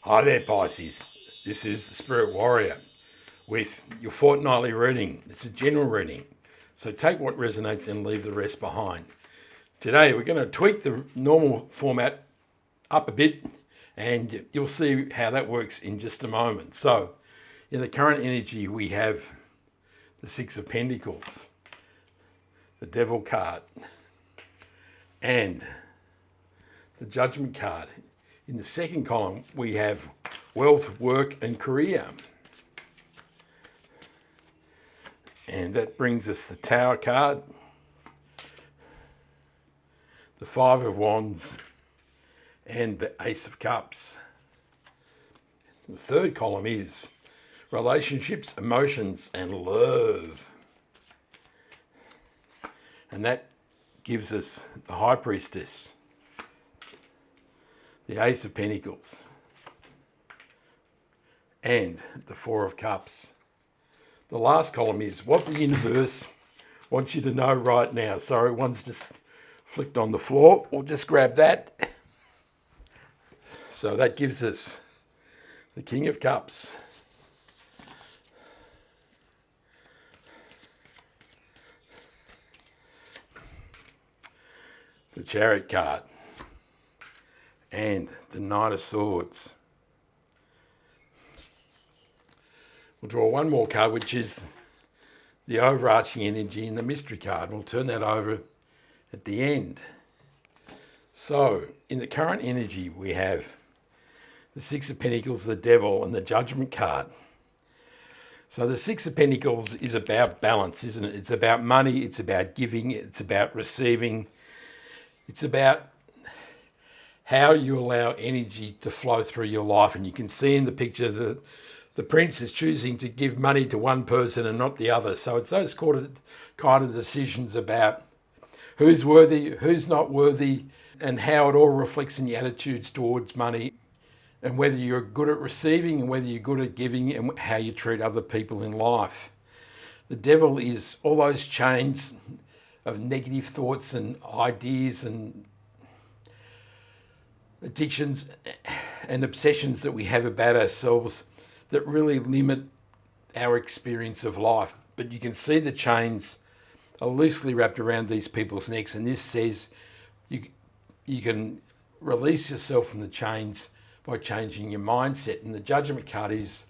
Hi there, Pisces. This is the Spirit Warrior with your fortnightly reading. It's a general reading, so take what resonates and leave the rest behind. Today, we're going to tweak the normal format up a bit, and you'll see how that works in just a moment. So, in the current energy, we have the Six of Pentacles, the Devil card, and the Judgment card. In the second column, we have wealth, work, and career. And that brings us the Tower card, the Five of Wands, and the Ace of Cups. The third column is relationships, emotions, and love. And that gives us the High Priestess, the Ace of Pentacles, and the Four of Cups. The last column is what the universe wants you to know right now. Sorry, one's just flicked on the floor. We'll just grab that. So that gives us the King of Cups, the Chariot card, and the Knight of Swords. We'll draw one more card, which is the overarching energy in the mystery card. We'll turn that over at the end. So, in the current energy, we have the Six of Pentacles, the Devil, and the Judgment card. So the Six of Pentacles is about balance, isn't it? It's about money, it's about giving, it's about receiving. It's about how you allow energy to flow through your life. And you can see in the picture that the prince is choosing to give money to one person and not the other. So it's those kind of decisions about who's worthy, who's not worthy, and how it all reflects in your attitudes towards money, and whether you're good at receiving and whether you're good at giving, and how you treat other people in life. The Devil is all those chains of negative thoughts and ideas and addictions and obsessions that we have about ourselves that really limit our experience of life. But you can see the chains are loosely wrapped around these people's necks, and this says you can release yourself from the chains by changing your mindset. And the Judgment card is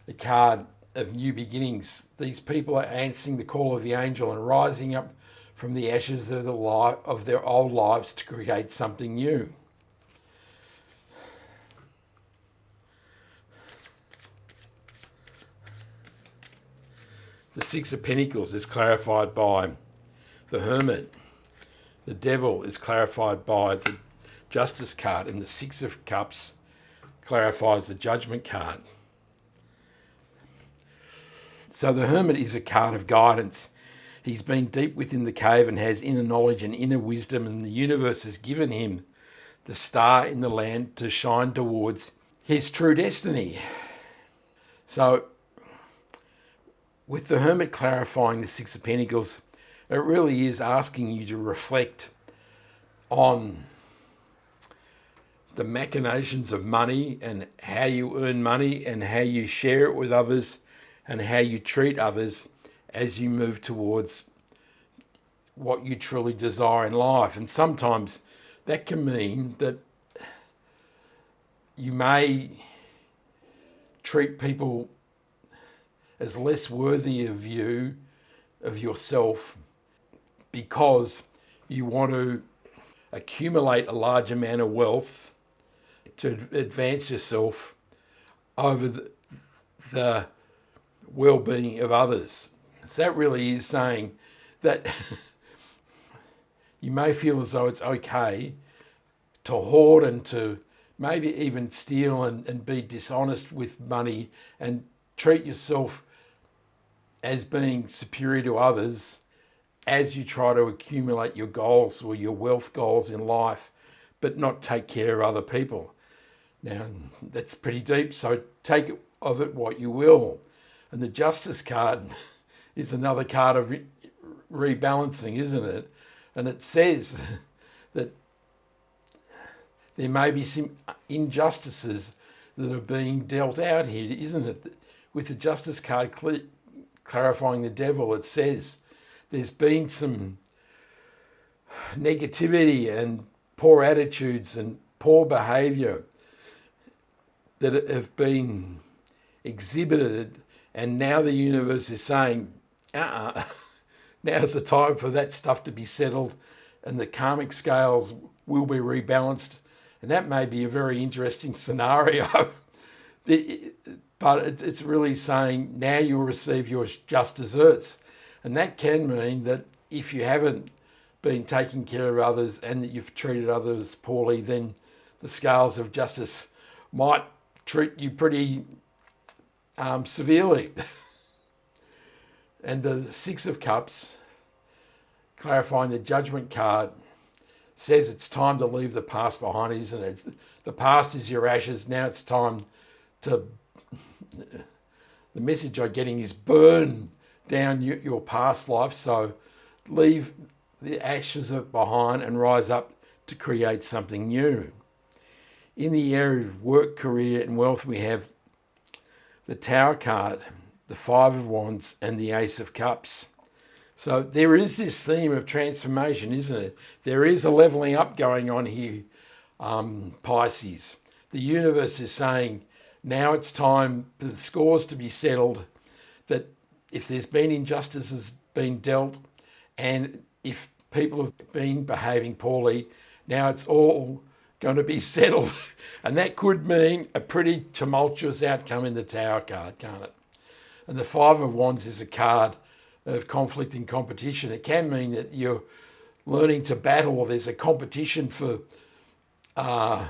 the card of new beginnings. These people are answering the call of the angel and rising up from the ashes of their old lives to create something new. The Six of Pentacles is clarified by the Hermit. The Devil is clarified by the Justice card, and the Six of Cups clarifies the Judgment card. So the Hermit is a card of guidance. He's been deep within the cave and has inner knowledge and inner wisdom, and the universe has given him the star in the land to shine towards his true destiny. So with the Hermit clarifying the Six of Pentacles, it really is asking you to reflect on the machinations of money and how you earn money and how you share it with others and how you treat others as you move towards what you truly desire in life. And sometimes that can mean that you may treat people as less worthy of you, of yourself, because you want to accumulate a large amount of wealth to advance yourself over the well-being of others. So that really is saying that you may feel as though it's okay to hoard and to maybe even steal and be dishonest with money and treat yourself as being superior to others as you try to accumulate your goals or your wealth goals in life, but not take care of other people. Now, that's pretty deep, so take of it what you will. And the Justice card is another card of rebalancing, isn't it? And it says that there may be some injustices that are being dealt out here, isn't it? With the Justice card clarifying the devil, it says there's been some negativity and poor attitudes and poor behaviour that have been exhibited, and now the universe is saying, now's the time for that stuff to be settled and the karmic scales will be rebalanced. And that may be a very interesting scenario. But it's really saying now you'll receive your just desserts. And that can mean that if you haven't been taking care of others and that you've treated others poorly, then the scales of justice might treat you pretty severely. And the Six of Cups, clarifying the Judgment card, says it's time to leave the past behind, isn't it? The past is your ashes. Now it's time to... The message I'm getting is burn down your past life. So leave the ashes behind and rise up to create something new. In the area of work, career and wealth, we have the Tower card, the Five of Wands and the Ace of Cups. So there is this theme of transformation, isn't it? There is a levelling up going on here, Pisces. The universe is saying, now it's time for the scores to be settled, that if there's been injustices being dealt and if people have been behaving poorly, now it's all going to be settled. And that could mean a pretty tumultuous outcome in the Tower card, can't it? And the Five of Wands is a card of conflict and competition. It can mean that you're learning to battle, or there's a competition for the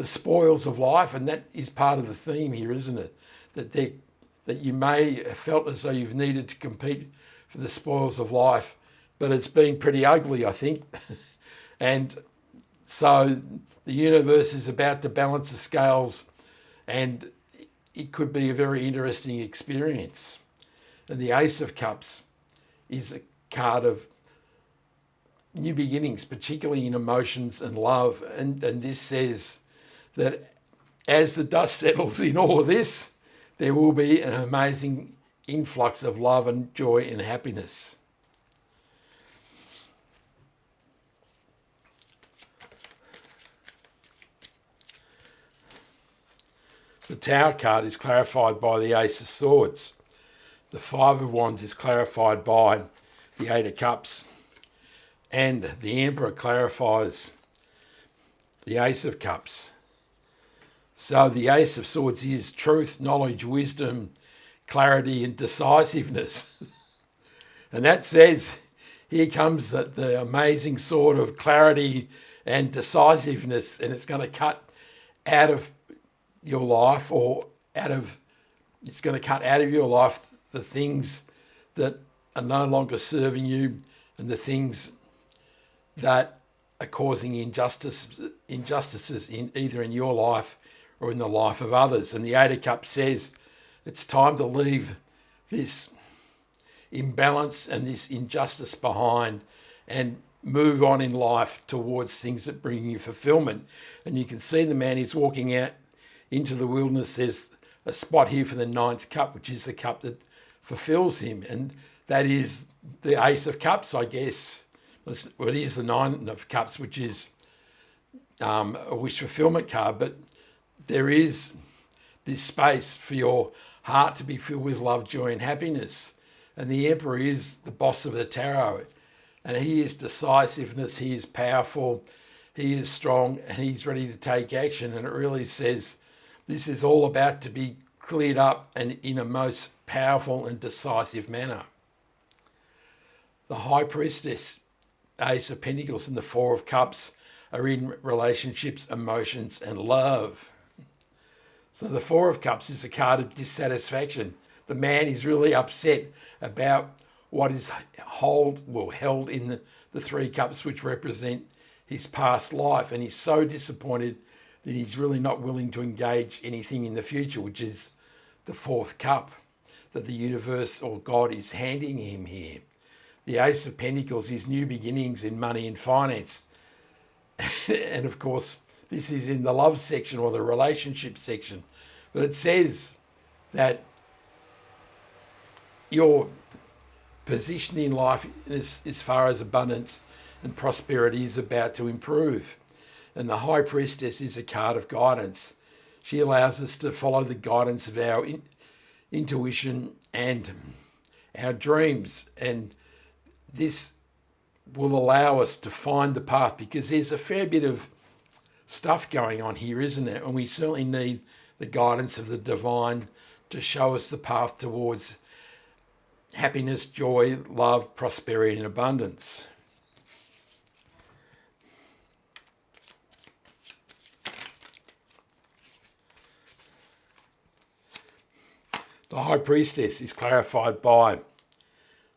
spoils of life, and that is part of the theme here, isn't it? That you may have felt as though you've needed to compete for the spoils of life, but it's been pretty ugly, I think. And so the universe is about to balance the scales, and it could be a very interesting experience. And the Ace of Cups is a card of new beginnings, particularly in emotions and love. And this says that as the dust settles in all of this, there will be an amazing influx of love and joy and happiness. The Tower card is clarified by the Ace of Swords. The Five of Wands is clarified by the Eight of Cups. And the Emperor clarifies the Ace of Cups. So the Ace of Swords is truth, knowledge, wisdom, clarity and decisiveness. And that says, here comes the amazing sword of clarity and decisiveness, and it's going to cut out of your life, it's going to cut out of your life the things that are no longer serving you and the things that are causing injustices in either in your life or in the life of others. And the Eight of Cups says it's time to leave this imbalance and this injustice behind and move on in life towards things that bring you fulfillment. And you can see the man is walking out into the wilderness. There's a spot here for the Ninth Cup, which is the cup that fulfills him. And that is the Ace of Cups, I guess. Well, it is the Nine of Cups, which is a wish fulfillment card. But there is this space for your heart to be filled with love, joy and happiness. And the Emperor is the boss of the tarot. And he is decisiveness, he is powerful, he is strong, and he's ready to take action. And it really says this is all about to be cleared up and in a most powerful and decisive manner. The High Priestess, Ace of Pentacles and the Four of Cups are in relationships, emotions and love. So the Four of Cups is a card of dissatisfaction. The man is really upset about what is held in the Three Cups, which represent his past life. And he's so disappointed that he's really not willing to engage anything in the future, which is the Fourth Cup that the universe or God is handing him here. The Ace of Pentacles is new beginnings in money and finance. And of course, This is in the love section or the relationship section. But it says that your position in life as far as abundance and prosperity is about to improve. And the High Priestess is a card of guidance. She allows us to follow the guidance of our intuition and our dreams. And this will allow us to find the path, because there's a fair bit of stuff going on here, isn't it? And we certainly need the guidance of the divine to show us the path towards happiness, joy, love, prosperity, and abundance. The High Priestess is clarified by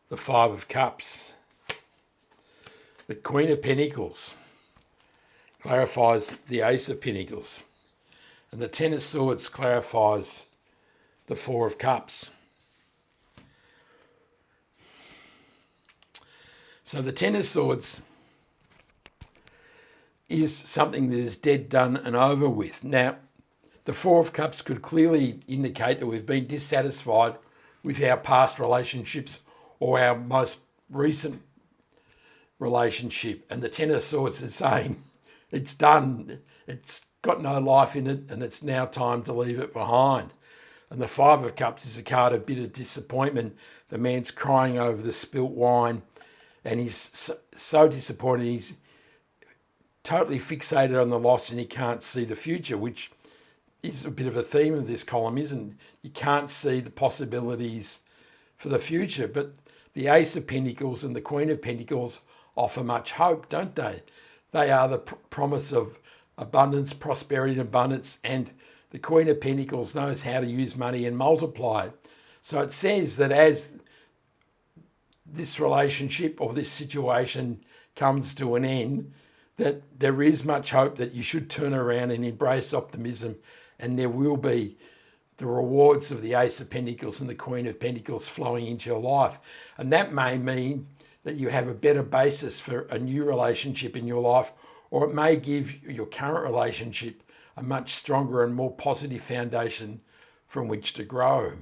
the Five of Cups. The Queen of Pentacles clarifies the Ace of Pentacles. And the Ten of Swords clarifies the Four of Cups. So the Ten of Swords is something that is dead, done and over with. Now, the Four of Cups could clearly indicate that we've been dissatisfied with our past relationships or our most recent relationship. And the Ten of Swords is saying it's done, it's got no life in it, and it's now time to leave it behind. And the Five of Cups is a card of bitter disappointment. The man's crying over the spilt wine, and he's so disappointed. He's totally fixated on the loss, and he can't see the future, which is a bit of a theme of this column, isn't it? You can't see the possibilities for the future. But the Ace of Pentacles and the Queen of Pentacles offer much hope, don't they? They are the promise of abundance, prosperity and abundance, and the Queen of Pentacles knows how to use money and multiply it. So it says that as this relationship or this situation comes to an end, that there is much hope, that you should turn around and embrace optimism, and there will be the rewards of the Ace of Pentacles and the Queen of Pentacles flowing into your life. And that may mean that you have a better basis for a new relationship in your life, or it may give your current relationship a much stronger and more positive foundation from which to grow.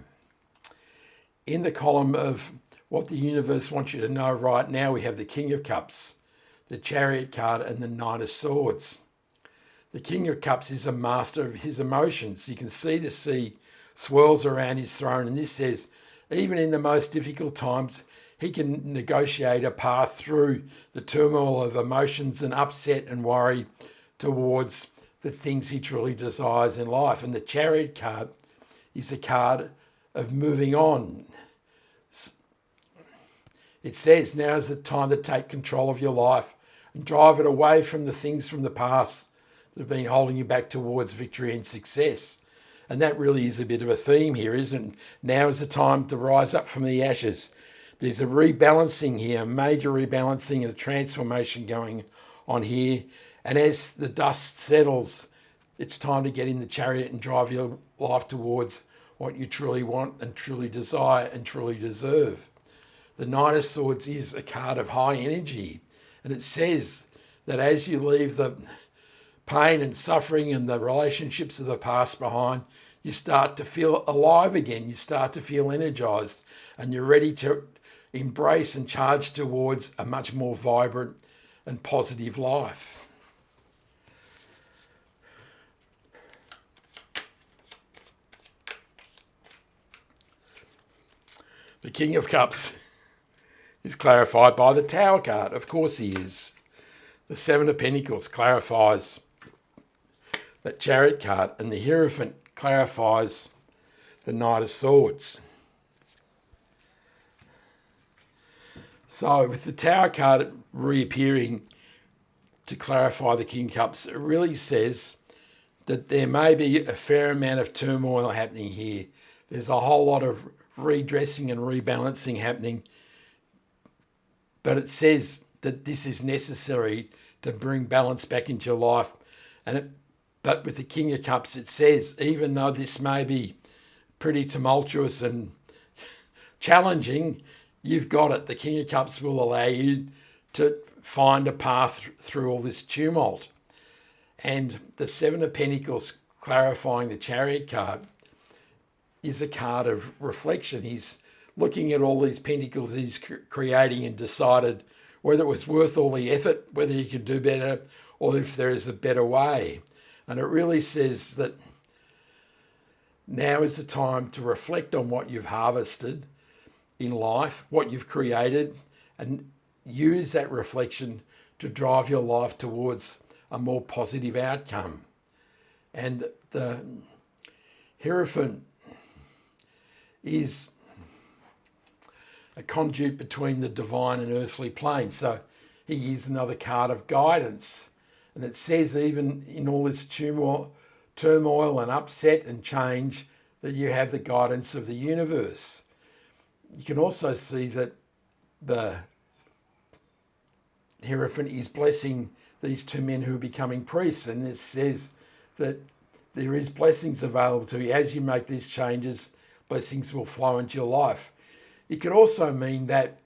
In the column of what the universe wants you to know right now, we have the King of Cups, the Chariot card, and the Knight of Swords. The King of Cups is a master of his emotions. You can see the sea swirls around his throne, and this says, even in the most difficult times, he can negotiate a path through the turmoil of emotions and upset and worry towards the things he truly desires in life. And the Chariot card is a card of moving on. It says, now is the time to take control of your life and drive it away from the things from the past that have been holding you back towards victory and success. And that really is a bit of a theme here, isn't it? Now is the time to rise up from the ashes. There's a rebalancing here, a major rebalancing and a transformation going on here. And as the dust settles, it's time to get in the chariot and drive your life towards what you truly want and truly desire and truly deserve. The Knight of Swords is a card of high energy. And it says that as you leave the pain and suffering and the relationships of the past behind, you start to feel alive again. You start to feel energized, and you're ready to embrace and charge towards a much more vibrant and positive life. The King of Cups is clarified by the Tower card. Of course he is. The Seven of Pentacles clarifies that Chariot card, and the Hierophant clarifies the Knight of Swords. So with the Tower card reappearing to clarify the King of Cups, it really says that there may be a fair amount of turmoil happening here. There's a whole lot of redressing and rebalancing happening, but it says that this is necessary to bring balance back into your life. But with the King of Cups, it says, even though this may be pretty tumultuous and challenging, you've got it. The King of Cups will allow you to find a path through all this tumult. And the Seven of Pentacles, clarifying the Chariot card, is a card of reflection. He's looking at all these pentacles he's creating and decided whether it was worth all the effort, whether he could do better, or if there is a better way. And it really says that now is the time to reflect on what you've harvested in life, what you've created, and use that reflection to drive your life towards a more positive outcome. And the Hierophant is a conduit between the divine and earthly plane. So he is another card of guidance. And it says even in all this turmoil and upset and change that you have the guidance of the universe. You can also see that the Hierophant is blessing these two men who are becoming priests. And it says that there is blessings available to you. As you make these changes, blessings will flow into your life. It could also mean that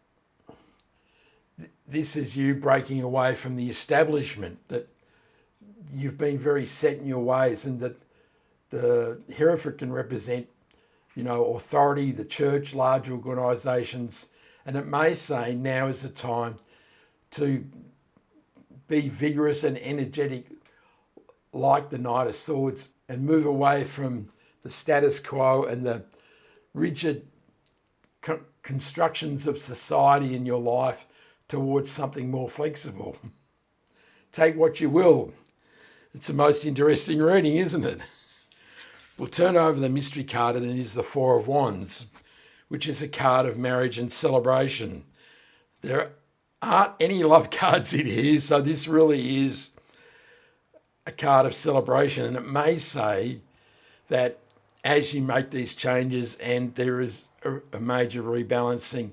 this is you breaking away from the establishment, that you've been very set in your ways, and that the Hierophant can represent, authority, the church, large organisations, and it may say now is the time to be vigorous and energetic like the Knight of Swords and move away from the status quo and the rigid constructions of society in your life towards something more flexible. Take what you will. It's the most interesting reading, isn't it? We'll turn over the mystery card, and it is the Four of Wands, which is a card of marriage and celebration. There aren't any love cards in here, so this really is a card of celebration, and it may say that as you make these changes and there is a major rebalancing,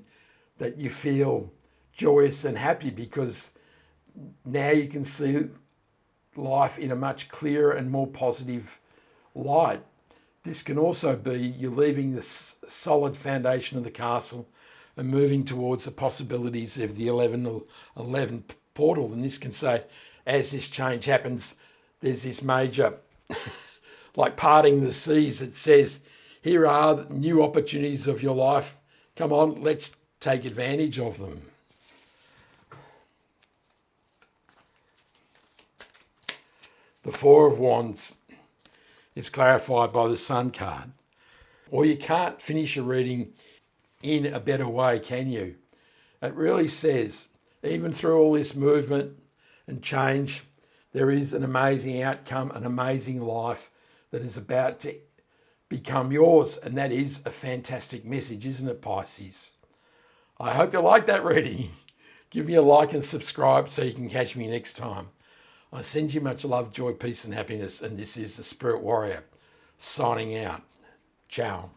that you feel joyous and happy because now you can see life in a much clearer and more positive light. This can also be you're leaving the solid foundation of the castle and moving towards the possibilities of the 11 portal. And this can say, as this change happens, there's this major, like parting the seas, it says, here are the new opportunities of your life. Come on, let's take advantage of them. The Four of Wands is clarified by the Sun card. Or you can't finish a reading in a better way, can you? It really says, even through all this movement and change, there is an amazing outcome, an amazing life that is about to become yours. And that is a fantastic message, isn't it, Pisces? I hope you like that reading. Give me a like and subscribe so you can catch me next time. I send you much love, joy, peace and happiness. And this is the Spirit Warrior signing out. Ciao.